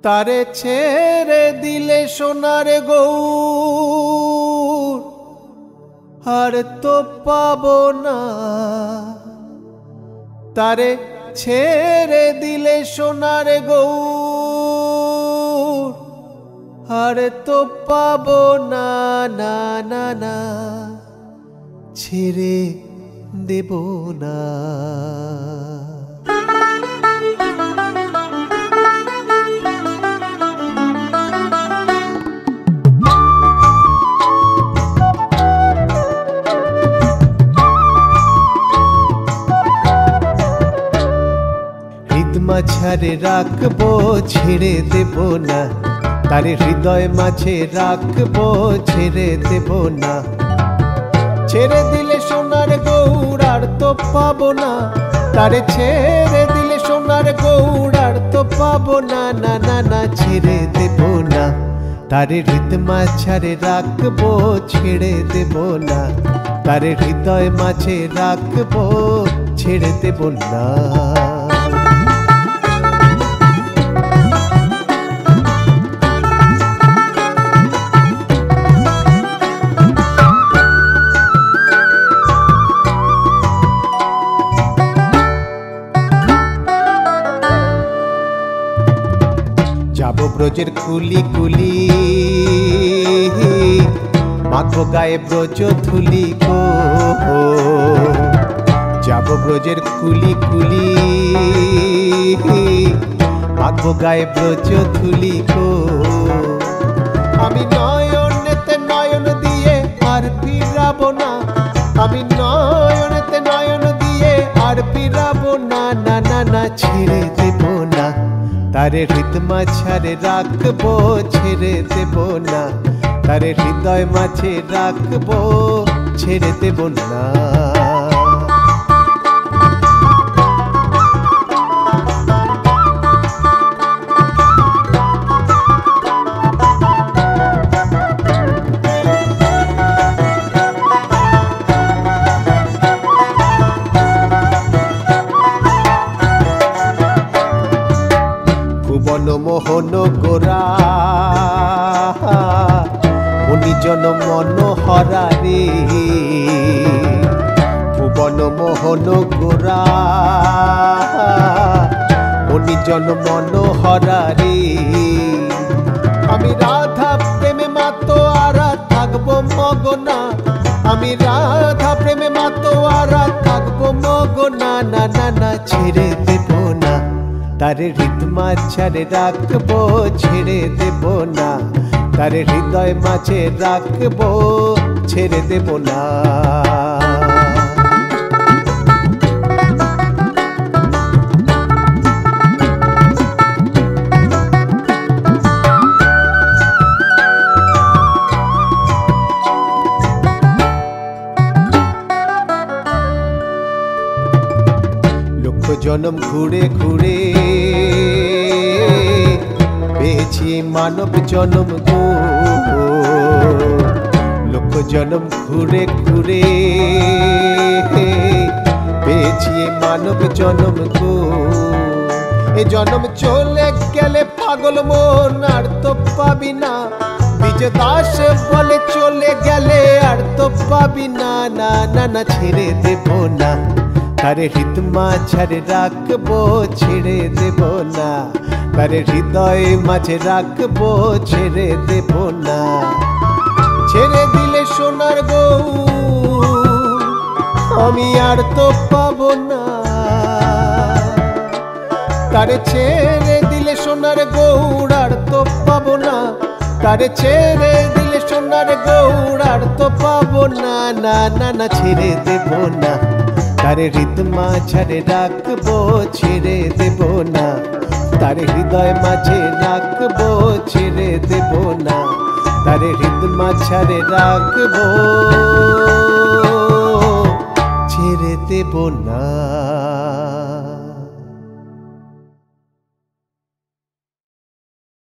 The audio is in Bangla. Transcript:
তারে ছেড়ে দিলে সোনার গৌর আর তো পাবো না। তারে ছেড়ে দিলে সোনার গৌর আর তো পাবো না, না না না ছেড়ে দেব না। মাঝারে রাখবো ছেড়ে দেব না, তারে হৃদয় মাঝে রাখবো ছেড়ে দেব না। ছেড়ে দিলে সোনার গৌর আর তো পাবো না, তারে ছেড়ে দিলে সোনার গৌর আর তো পাবো না, না না না ছেড়ে দেব না। তারে হৃদয় মাঝারে রাখবো ছেড়ে দেব না, তারে হৃদয় মাঝে রাখবো ছেড়ে দেব না। যাবো ব্রজের কুলি কুলি, মাখো গায়ে ব্রজ ধুলি গো। যাবো ব্রজের কুলি কুলি, মাখো গায়ে ব্রজ ধুলি গো। আমি নয়নেতে নয়ন দিয়ে আর ফিরাবো না, আমি নয়নেতে নয়ন দিয়ে আর ফিরাবো না, না না না ছেড়ে দেব না। তারে হৃদয় মাঝারে রাখবো ছেড়ে দেব না, তারে হৃদয় মাঝে রাখবো ছেড়ে দেব না। ভুবন মোহন গোরা মনিজন মনোহরা রে, ভুবন মোহন গোরা মনিজন মনোহরা রে। আমি রাধা প্রেমে মাতো আরা থাকবো মগনা, আমি রাধা প্রেমে মাতো আরা থাকবো মগনা, না না না ছেড়ে দেব না। তারে হৃদয় মাঝারে রাখবো ছেড়ে দেব না, তারে হৃদয় মাঝে রাখবো ছেড়ে দেব না। লক্ষ জনম ঘুরে ঘুরে পেয়েছি মানব জনম গো। লক্ষ জনম ঘুরে ঘুরে পেয়েছি মানব জনম গো। এ জনম চলে গেলে পাগল মন আর তো পাবি না, বিজয় দাস বলে চলে গেলে আর তো পাবি না, না না না ছেড়ে দেব না। তারে হৃদয় মাঝারে রাখবো ছেড়ে দেব না, তারে হৃদয় মাঝে রাখবো ছেড়ে দেব না। ছেড়ে দিলে সোনার গৌর আমি আর তো পাবো না, তারে ছেড়ে দিলে সোনার গৌর আর তো পাবো না, তারে ছেড়ে দিলে সোনার গৌর আর তো পাবো না, না না না ছেড়ে দেব না। তারে হৃদয় মাঝারে রাখবো ছেড়ে দেব না, তারে হৃদয় মাঝে রাখবো ছেড়ে দেব না, তারে হৃদয় মাঝারে রাখবো ছেড়ে দেব না।